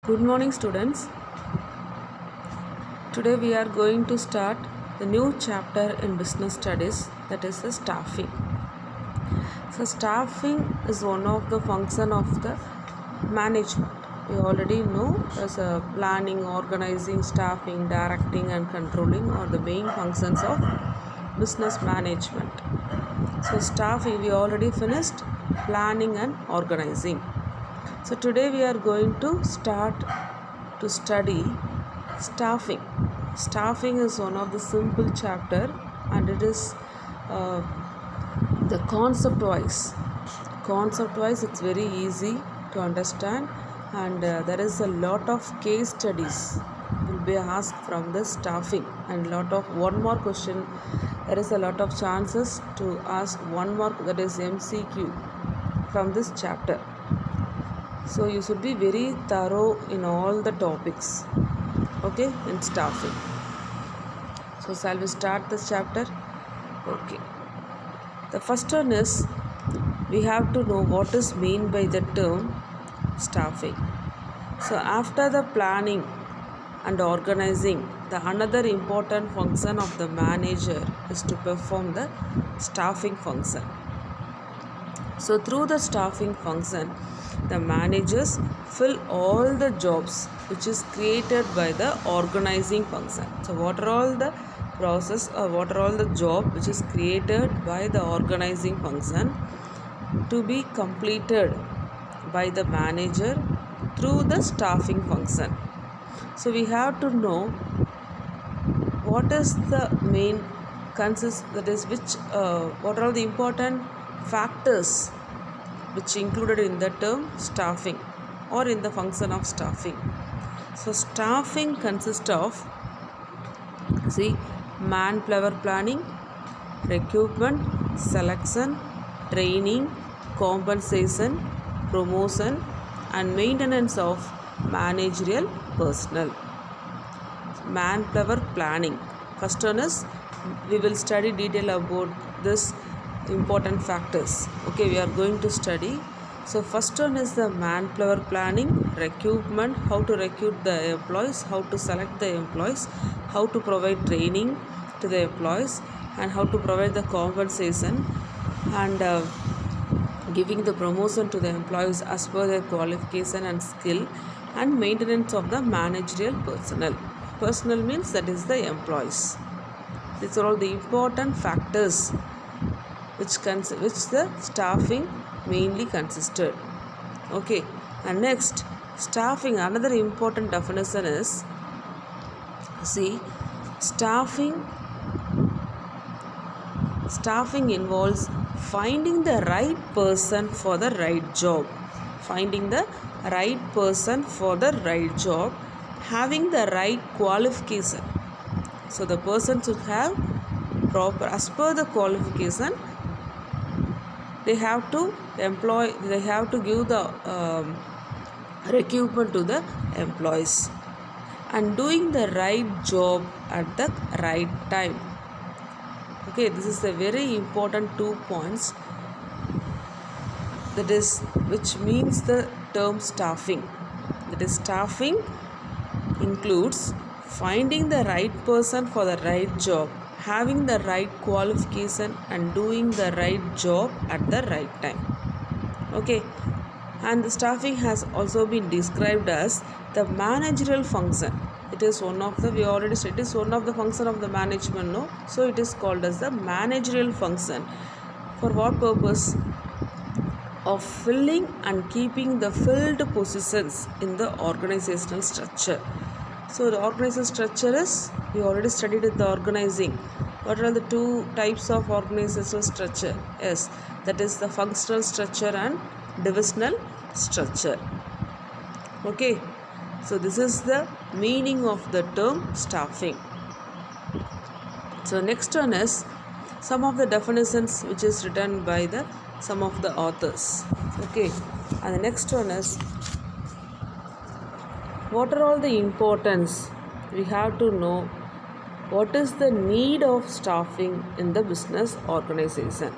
Good morning, students. Today we are going to start the new chapter in business studies, that is the staffing. So staffing is one of the function of the management. We already know as a planning, organizing, staffing, directing and controlling are the main functions of business management. So staffing we already finished, planning and organizing. So today we are going to start to study staffing. Staffing is one of the simple chapter and it is the concept wise it's very easy to understand, and there is a lot of case studies will be asked from the staffing, and lot of one more question. There is a lot of chances to ask one more, that is MCQ, from this chapter. So you should be very thorough in all the topics, okay, in staffing. So shall we start this chapter? Okay. The first one is we have to know what is meant by the term staffing. So after the planning and organizing, the another important function of the manager is to perform the staffing function. So through the staffing function, the managers fill all the jobs which is created by the organizing function. So what are all the process or what are all the job which is created by the organizing function to be completed by the manager through the staffing function. So we have to know what is the main consist, that is which what are the important factors which included in the term staffing or in the function of staffing. So staffing consists of manpower planning, recruitment, selection, training, compensation, promotion and maintenance of managerial personnel. Manpower planning. First one is we will study detail about this important factors. Okay, we are going to study. So first one is the manpower planning, recruitment, how to recruit the employees, how to select the employees, how to provide training to the employees, and how to provide the compensation, and giving the promotion to the employees as per their qualification and skill, and maintenance of the managerial personnel. Personnel means that is the employees. These are all the important factors which the staffing mainly consisted. Okay, and next, staffing, another important definition is, staffing involves finding the right person for the right job. Finding the right person for the right job, having the right qualification. So the person should have proper, as per the qualification, they have to give the recruitment to the employees, and doing the right job at the right time. Okay, this is a very important 2 points, that is which means the term staffing. That is, staffing includes finding the right person for the right job, having the right qualification and doing the right job at the right time. Okay, and the staffing has also been described as the managerial function. It is one of the, we already said, it is one of the function of the management, no? So it is called as the managerial function. For what purpose? Of filling and keeping the filled positions in the organizational structure. So the organizational structure is, we already studied in the organizing. What are the two types of organizational structure? Yes, that is the functional structure and divisional structure. Okay, so this is the meaning of the term staffing. So next one is some of the definitions which is written by the some of the authors. Okay, and the next one is, what are all the importance? We have to know what is the need of staffing in the business organization.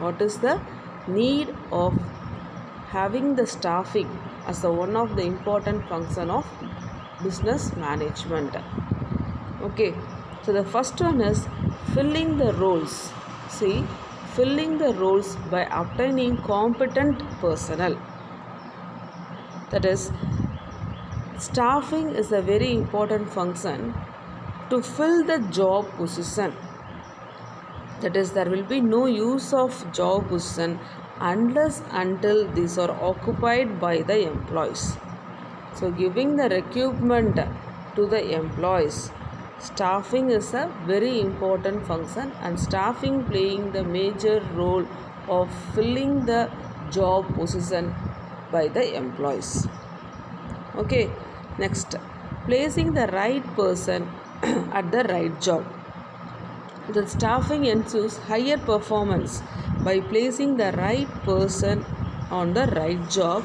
What is the need of having the staffing as the one of the important function of business management. Okay, so the first one is filling the roles. See, filling the roles by obtaining competent personnel. That is, staffing is a very important function to fill the job position. That is, there will be no use of job position unless until these are occupied by the employees. So, giving the recruitment to the employees, staffing is a very important function, and staffing playing the major role of filling the job position by the employees. Okay, next, placing the right person at the right job. The staffing ensures higher performance by placing the right person on the right job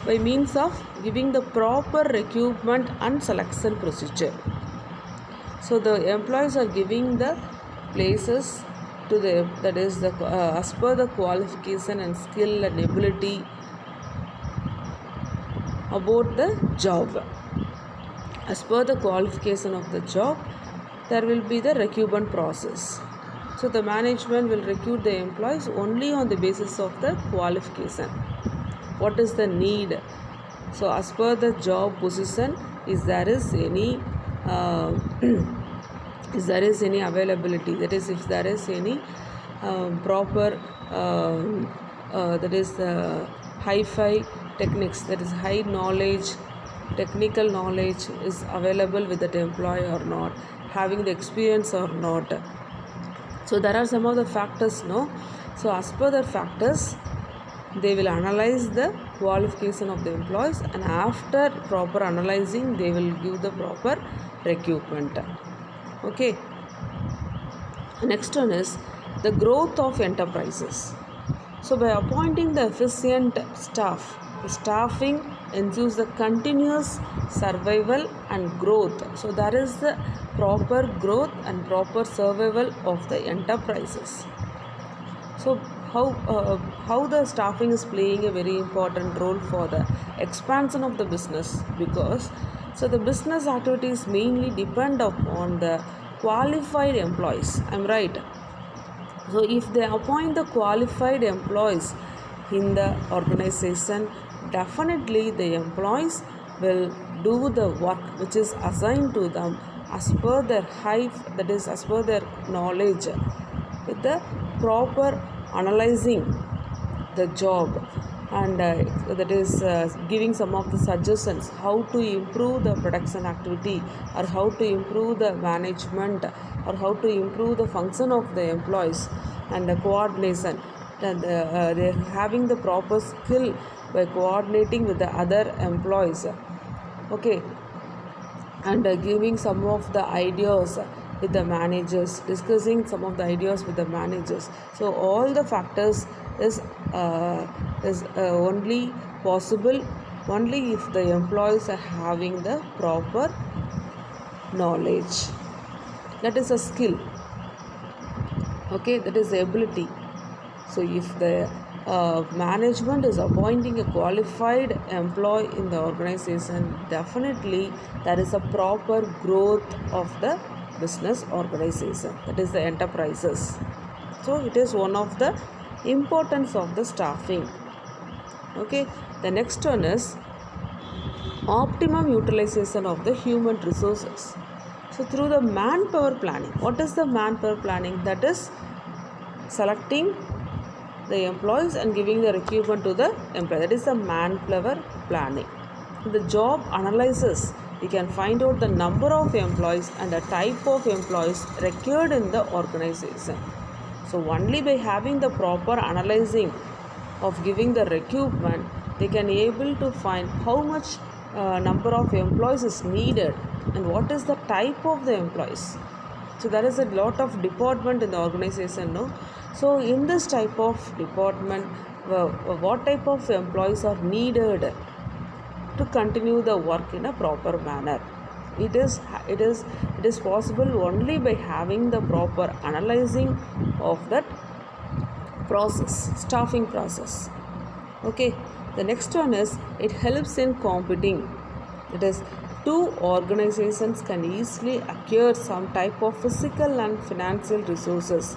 by means of giving the proper recruitment and selection procedure. So the employees are giving the places to the, that is the as per the qualification and skill and ability about the job. As per the qualification of the job, there will be the recruitment process. So the management will recruit the employees only on the basis of the qualification. What is the need? So as per the job position, is there is any if there is any availability, that is if there is any proper that is hi-fi techniques, that is high knowledge, technical knowledge is available with that employee or not, having the experience or not. So there are some of the factors, no? So as per the factors, they will analyze the qualification of the employees, and after proper analyzing, they will give the proper recruitment. Okay. Next one is the growth of enterprises. So by appointing the efficient staff, the staffing ensures the continuous survival and growth. So there is the proper growth and proper survival of the enterprises. So how the staffing is playing a very important role for the expansion of the business, because so the business activities mainly depend upon the qualified employees. I'm right. So if they appoint the qualified employees in the organization, definitely the employees will do the work which is assigned to them as per their height, that is as per their knowledge, with the proper analyzing the job, and that is giving some of the suggestions how to improve the production activity, or how to improve the management, or how to improve the function of the employees, and the coordination, and they're having the proper skill by coordinating with the other employees. Okay, and giving some of the ideas with the managers, discussing some of the ideas with the managers. So all the factors is only possible only if the employees are having the proper knowledge. That is a skill. Okay, that is the ability. So if the management is appointing a qualified employee in the organization, definitely there is a proper growth of the business organization, that is the enterprises. So it is one of the importance of the staffing. Okay, the next one is optimum utilization of the human resources. So through the manpower planning, what is the manpower planning? That is selecting the employees and giving the recruitment to the employee. That is the manpower planning. The job analysis, we can find out the number of employees and the type of employees required in the organization. So only by having the proper analyzing of giving the recruitment, they can able to find how much number of employees is needed and what is the type of the employees. So there is a lot of department in the organization, no? So in this type of department, what type of employees are needed to continue the work in a proper manner? It is possible only by having the proper analyzing of that process, staffing process. Okay, The next one is it helps in competing. It is two organizations can easily acquire some type of physical and financial resources.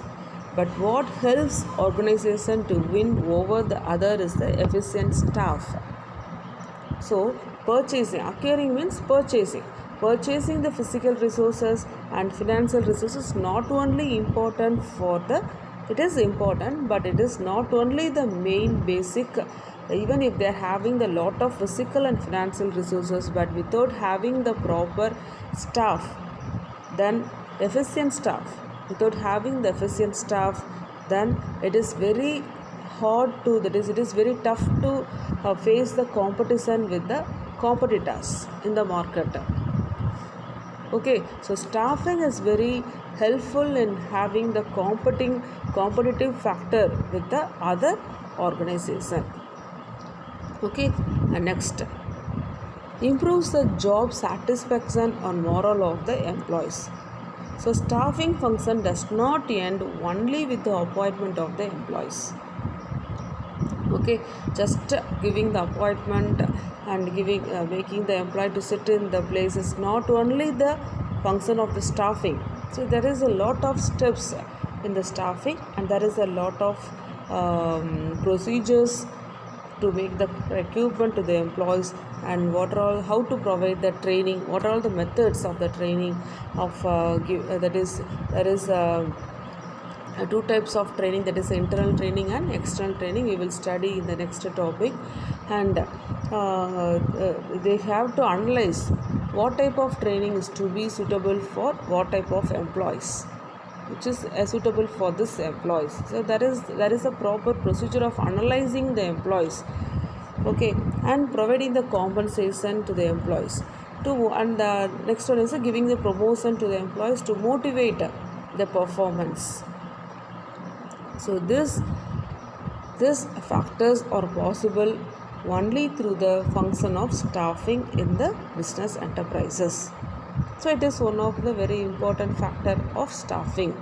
But what helps organization to win over the other is the efficient staff. So, purchasing, acquiring means purchasing. Purchasing the physical resources and financial resources not only important for the, it is important, but it is not only the main basic. Even if they are having the lot of physical and financial resources, but without having the proper staff, then efficient staff, without having the efficient staff, then it is very hard to, that is, it is very tough to face the competition with the competitors in the market. Okay, so staffing is very helpful in having the competitive factor with the other organization. Okay, and next, improves the job satisfaction and morale of the employees. So staffing function does not end only with the appointment of the employees. Okay, just giving the appointment and giving making the employee to sit in the place is not only the function of the staffing. So there is a lot of steps in the staffing, and there is a lot of procedures to make the recruitment to the employees, and what are all, how to provide the training, what are all the methods of the training of that is, there is two types of training, that is internal training and external training. We will study in the next topic. And they have to analyze what type of training is to be suitable for what type of employees, which is suitable for this employees. So there is a proper procedure of analyzing the employees. Okay, and providing the compensation to the employees to, and the next one is giving the promotion to the employees to motivate the performance. So these factors are possible only through the function of staffing in the business enterprises. So it is one of the very important factor of staffing.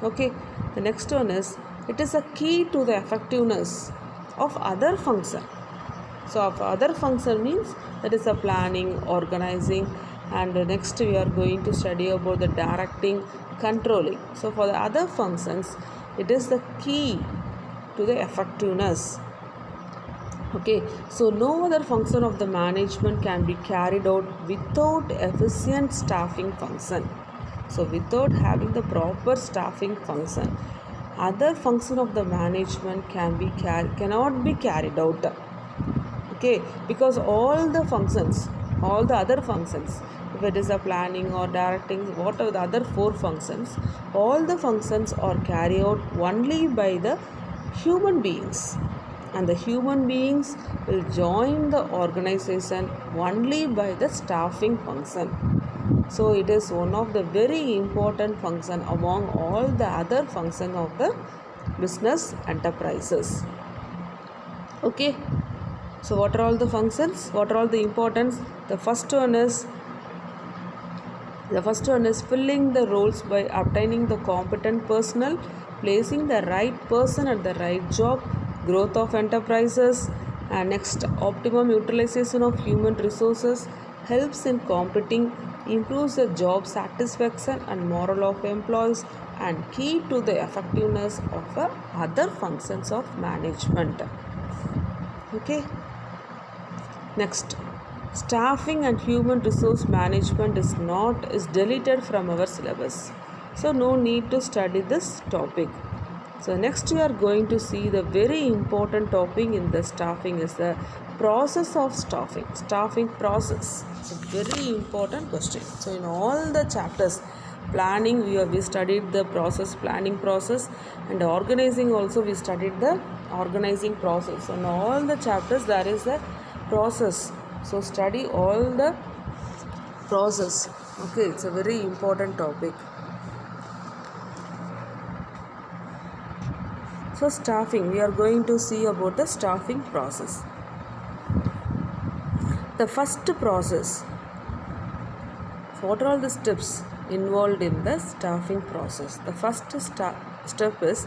Okay, the next one is it is a key to the effectiveness of other function. So of other function means that is a planning, organizing, and next we are going to study about the directing, controlling. So for the other functions, it is the key to the effectiveness. Okay, so no other function of the management can be carried out without efficient staffing function. So without having the proper staffing function, other function of the management cannot be carried out. Okay, because all the other functions, if it is a planning or directing, what are the other four functions, all the functions are carried out only by the human beings, and the human beings will join the organization only by the staffing function. So it is one of the very important function among all the other function of the business enterprises. Okay, so what are all the functions? What are all the importance? The first one is filling the roles by obtaining the competent personnel, placing the right person at the right job, growth of enterprises, and next, optimum utilization of human resources, helps in competing, improves the job satisfaction and morale of employees, and key to the effectiveness of other functions of management. Okay. Next, staffing and human resource management is deleted from our syllabus. So no need to study this topic. So next we are going to see the very important topic in the staffing is the process of staffing process. It's a very important question. So in all the chapters, planning we studied the planning process, and organizing also we studied the organizing process. In all the chapters there is a process. So study all the process. Okay, it's a very important topic. So staffing, we are going to see about the staffing process. The first process. So what are all the steps involved in the staffing process? The first step is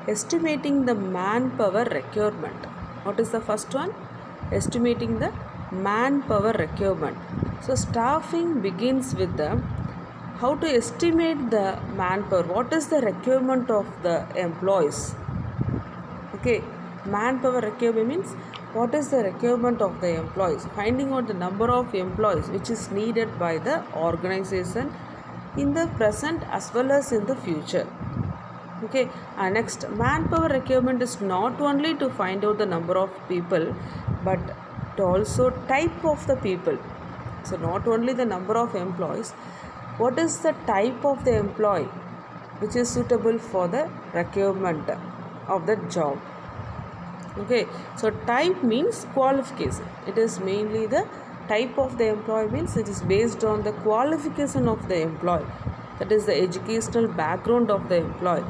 estimating the manpower requirement. What is the first one? estimating the manpower requirement. So staffing begins with the how to estimate the manpower. What is the requirement of the employees? Okay, manpower requirement means what is the requirement of the employees, finding out the number of employees which is needed by the organization in the present as well as in the future. Okay, and next, manpower requirement is not only to find out the number of people but to also type of the people. So not only the number of employees, what is the type of the employee which is suitable for the requirement of the job. Okay, so type means qualification. It is mainly the type of the employee, means it is based on the qualification of the employee, that is the educational background of the employee.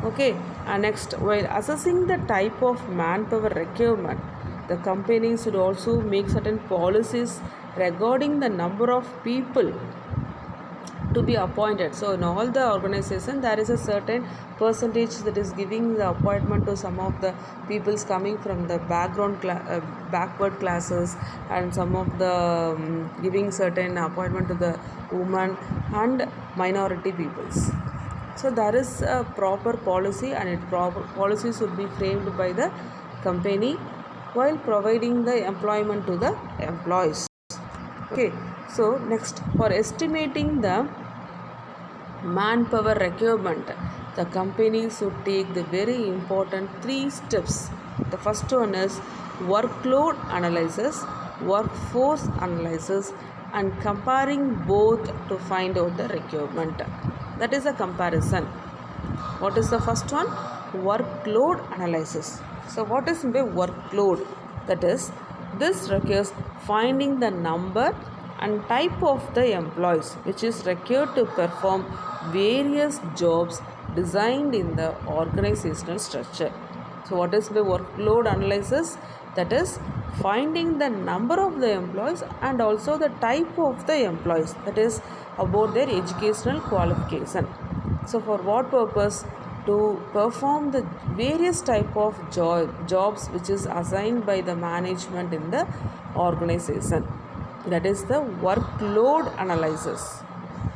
Okay, and next, while assessing the type of manpower requirement, the company should also make certain policies regarding the number of people to be appointed. So in all the organization there is a certain percentage that is giving the appointment to some of the peoples coming from the backward classes, and some of the giving certain appointment to the women and minority peoples. So there is a proper policy, and proper policy should be framed by the company while providing the employment to the employees. Okay, so next, for estimating the manpower requirement, the company should take the very important 3 steps. The first one is workload analysis, workforce analysis, and comparing both to find out the requirement. That is a comparison. What is the first one? Workload analysis. So what is the workload? That is, this requires finding the number and type of the employees which is required to perform various jobs designed in the organizational structure. So what is the workload analysis? That is finding the number of the employees and also the type of the employees, that is about their educational qualification. So for what purpose? To perform the various type of jobs which is assigned by the management in the organization. That is the workload analysis.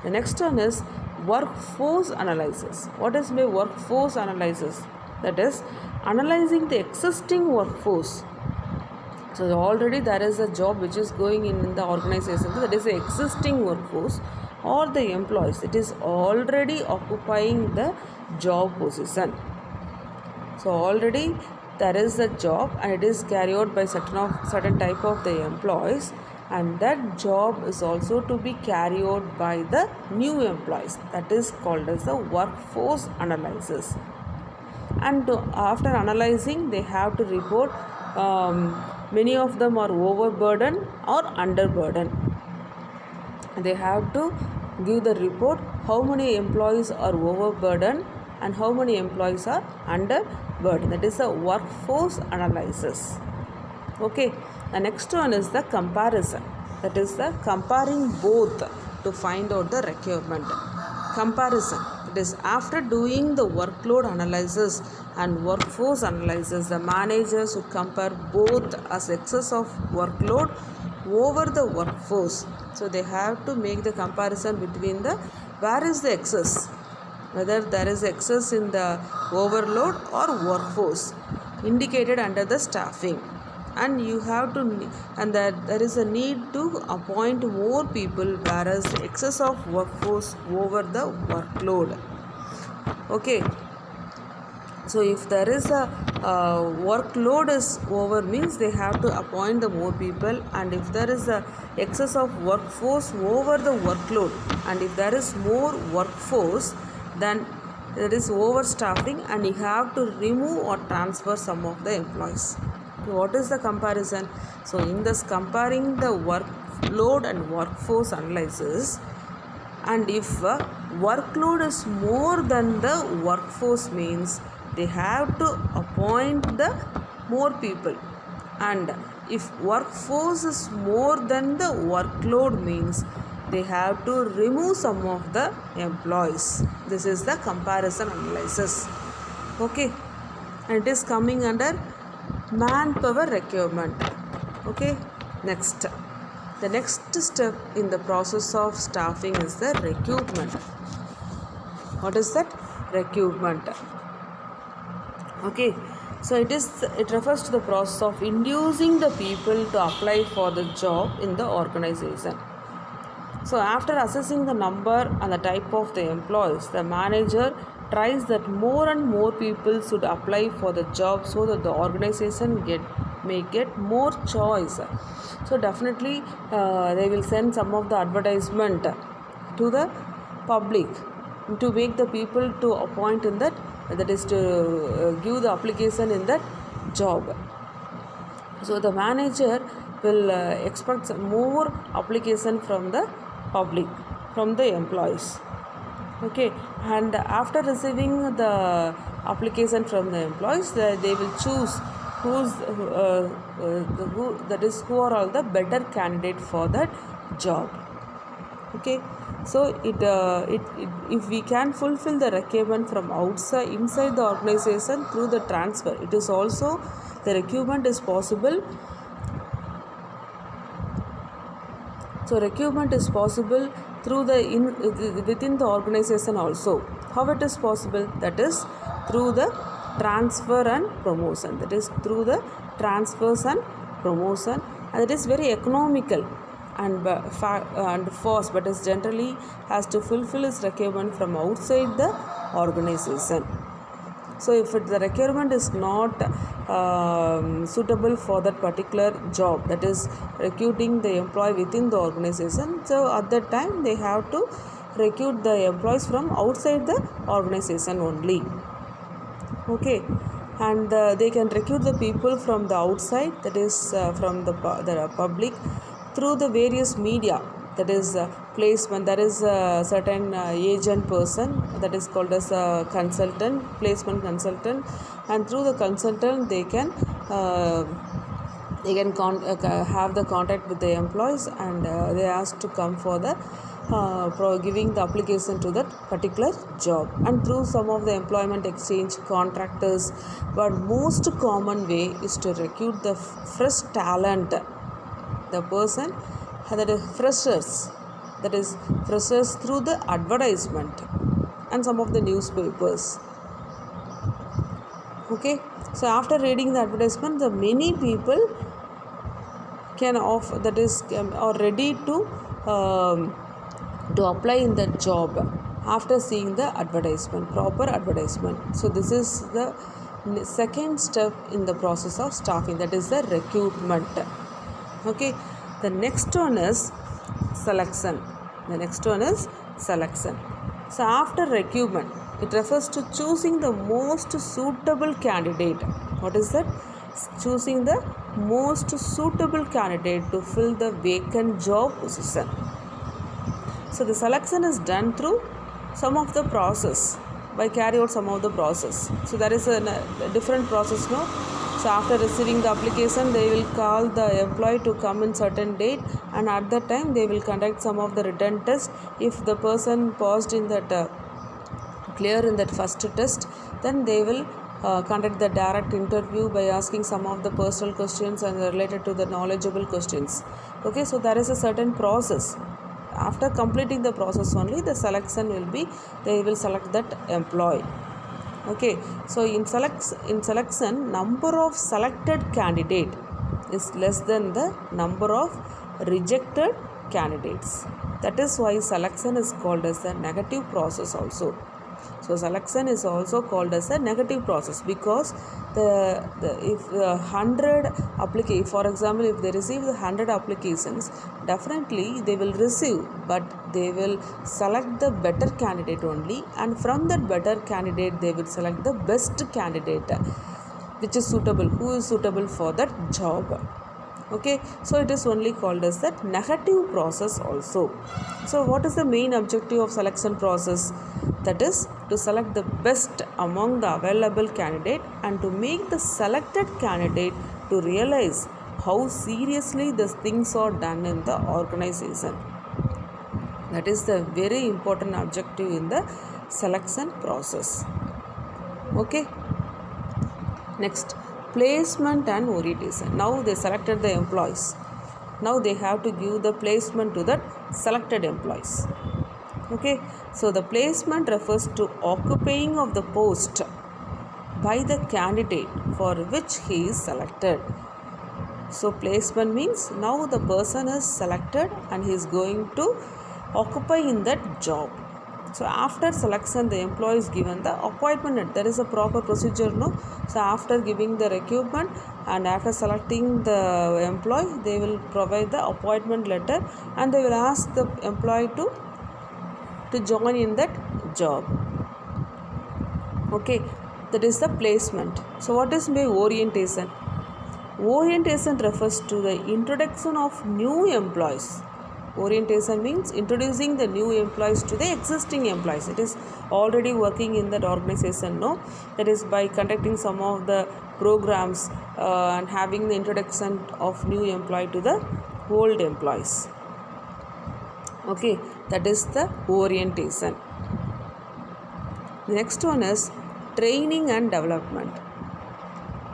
The next one is workforce analysis. What is the workforce analysis? That is analyzing the existing workforce. So already there is a job which is going in the organization, that is the existing workforce or the employees. It is already occupying the job position. So already there is a job and it is carried out by certain type of the employees, and that job is also to be carried out by the new employees. That is called as the workforce analysis. And after analyzing, they have to report many of them are overburdened or underburdened. They have to give the report how many employees are overburdened and how many employees are underburdened. That is the workforce analysis. Okay, the next one is the comparison. That is the comparing both to find out the requirement. Comparison. It is after doing the workload analysis and workforce analysis, the manager should compare both as excess of workload over the workforce. So they have to make the comparison between the where is the excess, whether there is excess in the overload or workforce indicated under the staffing, and you have to, and that there is a need to appoint more people, whereas the excess of workforce over the workload. Okay, so if there is a workload is over, means they have to appoint the more people, and if there is a excess of workforce over the workload, and if there is more workforce, then there is overstaffing and you have to remove or transfer some of the employees. What is the comparison? So in this comparing the workload and workforce analysis, and if workload is more than the workforce, means they have to appoint the more people, and if workforce is more than the workload, means they have to remove some of the employees. This is the comparison analysis. Okay, and it is coming under manpower requirement. Okay, next. The next step in the process of staffing is the recruitment. What is that? Recruitment. Okay, so it refers to the process of inducing the people to apply for the job in the organization. So after assessing the number and the type of the employees, the manager tries that more and more people should apply for the job so that the organization may get more choice. So definitely they will send some of the advertisement to the public to make the people to appoint in that is to give the application in that job. So the manager will expect some more application from the public, from the employees. Okay, and after receiving the application from the employees, they will choose who are all the better candidate for that job. Okay, so it if we can fulfill the requirement from inside the organization through the transfer, it is also the recruitment is possible. So recruitment is possible through within the organization also. How it is possible? That is through the transfer and promotion. That is through the transfers and promotion, and it is very economical and fast, but it generally has to fulfill its requirement from outside the organization. So if the requirement is not suitable for that particular job, that is recruiting the employee within the organization, so at that time they have to recruit the employees from outside the organization only. Okay, and they can recruit the people from the outside, that is from the public, through the various media. That is placement. There is a certain agent person that is called as a consultant, placement consultant, and through the consultant they can have the contact with the employees, and they ask to come for the giving the application to that particular job, and through some of the employment exchange contractors. But most common way is to recruit the fresh talent, the person that is freshers through the advertisement and some of the newspapers. Okay, so after reading the advertisement, the many people can offer, that is are ready to apply in that job after seeing the advertisement, proper advertisement. So this is the second step in the process of staffing, that is the recruitment. Okay, the next one is selection. So after recruitment, it refers to choosing the most suitable candidate. What is that? Choosing the most suitable candidate to fill the vacant job position. So the selection is done through some of the process, by carry out some of the process. So there is a different process now. So after receiving the application, they will call the employee to come in certain date, and at that time they will conduct some of the written test. If the person passed in that clear in that first test, then they will conduct the direct interview by asking some of the personal questions and related to the knowledgeable questions. Okay, so there is a certain process. After completing the process only, the selection will be, they will select that employee. Okay, so in selection, number of selected candidate is less than the number of rejected candidates. That is why selection is called as the negative process also. So selection is also called as a negative process, because if 100 applications, for example, if they receive the 100 applications, definitely they will receive, but they will select the better candidate only, and from that better candidate they will select the best candidate which is suitable, who is suitable for that job. Okay, so it is only called as that negative process also. So what is the main objective of selection process? That is to select the best among the available candidate, and to make the selected candidate to realize how seriously these things are done in the organization. That is the very important objective in the selection process. Okay, next, placement and orientation. Now they selected the employees. Now they have to give the placement to the selected employees. Okay, so the placement refers to occupying of the post by the candidate for which he is selected. So placement means now the person is selected and he is going to occupy in that job. So after selection, the employee is given the appointment. There is a proper procedure, no? So after giving the recruitment and after selecting the employee, they will provide the appointment letter and they will ask the employee to join in that job. Okay, that is the placement. So what is by orientation? Orientation refers to the introduction of new employees. Orientation means introducing the new employees to the existing employees. It is already working in that organization, no? That is by conducting some of the programs and having the introduction of new employee to the old employees. Okay, that is the orientation. The next one is training and development.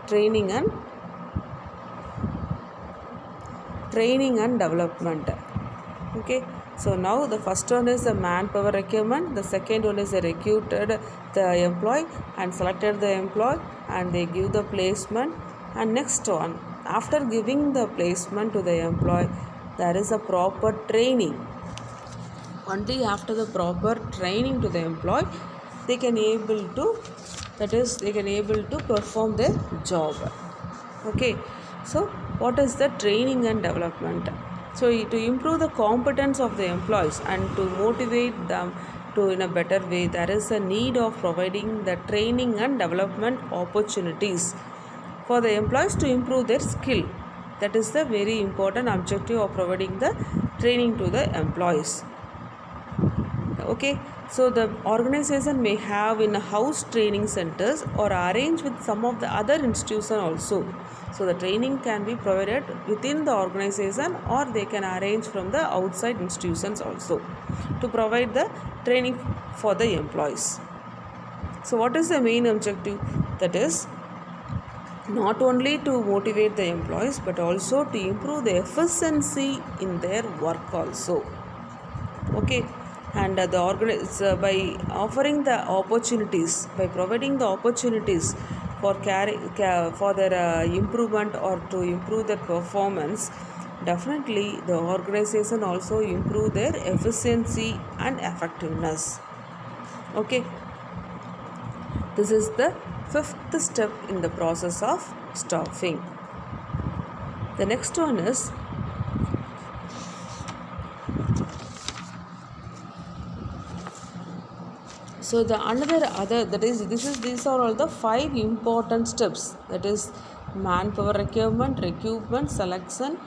Training and development. Okay, so now the first one is the manpower requirement, the second one is the recruited the employee and selected the employee and they give the placement, and next one, after giving the placement to the employee, there is a proper training. Only after the proper training to the employee they can able to perform their job. Okay, so what is the training and development? So to improve the competence of the employees and to motivate them to in a better way, there is a need of providing the training and development opportunities for the employees to improve their skill. That is the very important objective of providing the training to the employees. Okay, so the organization may have in-house training centers or arrange with some of the other institutions also. So the training can be provided within the organization or they can arrange from the outside institutions also to provide the training for the employees. So what is the main objective? That is not only to motivate the employees but also to improve the efficiency in their work also. Okay, and by offering the opportunities, by providing the opportunities for their improvement or to improve their performance, definitely the organization also improve their efficiency and effectiveness. Okay, this is the fifth step in the process of staffing. The next one is so these are all the 5 important steps, that is manpower requirement, recruitment, selection,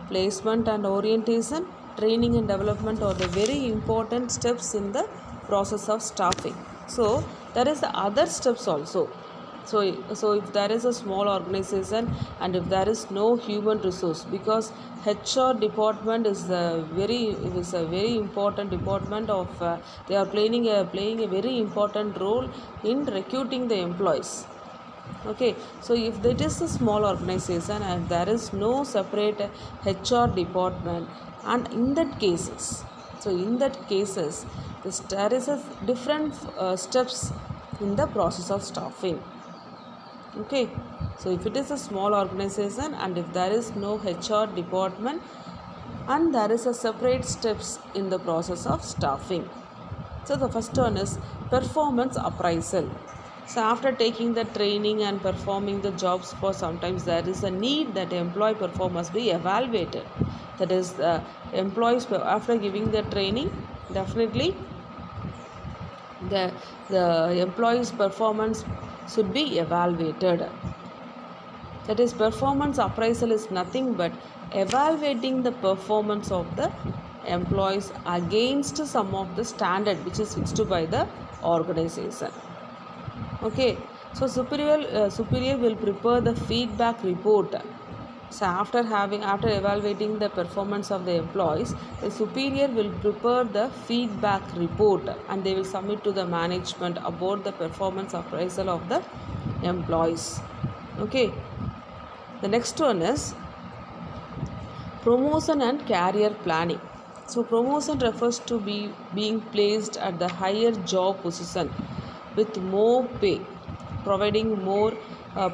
placement and orientation, training and development are the very important steps in the process of staffing. So there is the other steps also. So if there is a small organization and if there is no human resource, because HR department is a very important department of they are playing a very important role in recruiting the employees. Okay, so if it is a small organization and there is no separate HR department, and in that cases there is a different steps in the process of staffing. Okay, so if it is a small organization and if there is no HR department and there is a separate steps in the process of staffing. So the first one is performance appraisal. So after taking the training and performing the jobs for sometimes there is a need that employee performance be evaluated. That is employees after giving the training, definitely the employee's performance should be evaluated. That is performance appraisal is nothing but evaluating the performance of the employees against some of the standard which is fixed by the organization. Okay, so superior will prepare the feedback report. So after evaluating the performance of the employees, the superior will prepare the feedback report and they will submit to the management about the performance appraisal of the employees. Okay, The next one is promotion and career planning. So promotion refers to being placed at the higher job position with more pay, providing more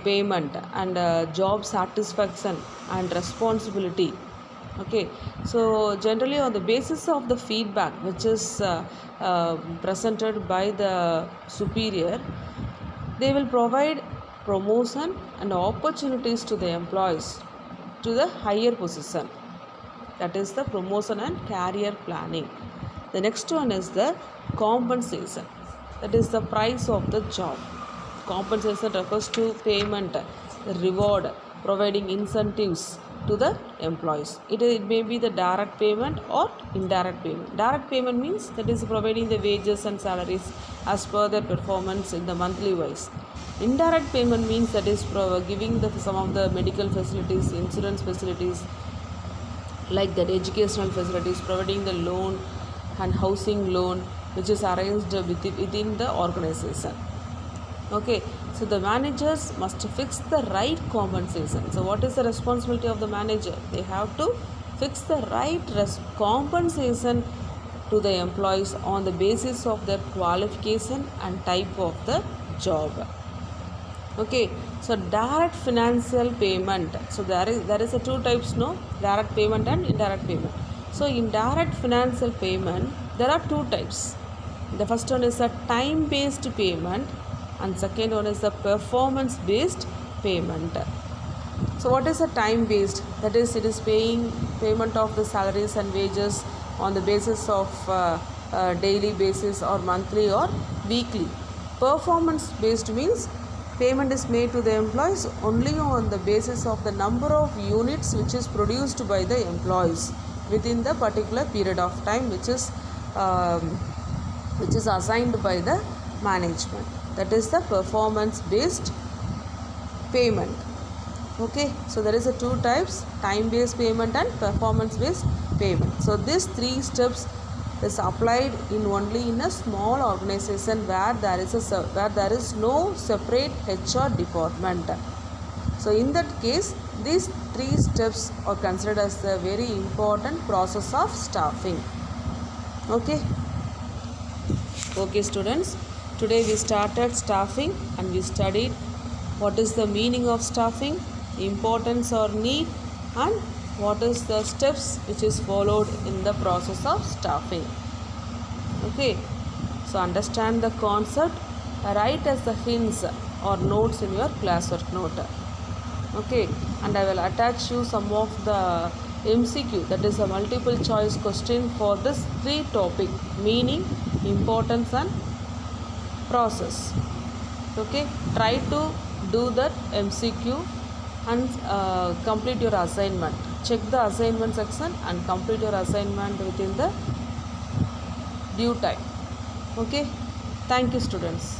payment and job satisfaction and responsibility. Okay, so generally on the basis of the feedback which is presented by the superior, they will provide promotion and opportunities to the employees to the higher position. That is the promotion and career planning. The next one is the compensation. That is the price of the job. Compensation refers to payment, reward, providing incentives to the employees. It may be the direct payment or indirect payment. Direct payment means that is providing the wages and salaries as per their performance in the monthly wise. Indirect payment means that is giving some of the medical facilities, insurance facilities, like that educational facilities, providing the loan and housing loan which is arranged within the organization. Okay, so the managers must fix the right compensation. So what is the responsibility of the manager? They have to fix the right compensation to the employees on the basis of their qualification and type of the job. Okay, so direct financial payment. So there is a two types, no, direct payment and indirect payment. So in direct financial payment there are two types. The first one is a time based payment and second one is the performance based payment. So what is a time based? That is, it is payment of the salaries and wages on the basis of daily basis or monthly or weekly. Performance based means payment is made to the employees only on the basis of the number of units which is produced by the employees within the particular period of time which is assigned by the management. That is the performance based payment. Okay, so there is a two types, time based payment and performance based payment. So these three steps is applied only in a small organization where there is no separate HR department. So in that case, these three steps are considered as the very important process of staffing. Okay students, today we started staffing and we studied what is the meaning of staffing, importance or need, and what is the steps which is followed in the process of staffing. Okay, so understand the concept, write as the hints or notes in your classwork note. Okay, and I will attach you some of the MCQ, that is a multiple choice question for this three topic: meaning, importance and process. Okay, try to do that MCQ and complete your assignment. Check the assignment section and complete your assignment within the due time. Okay, thank you students.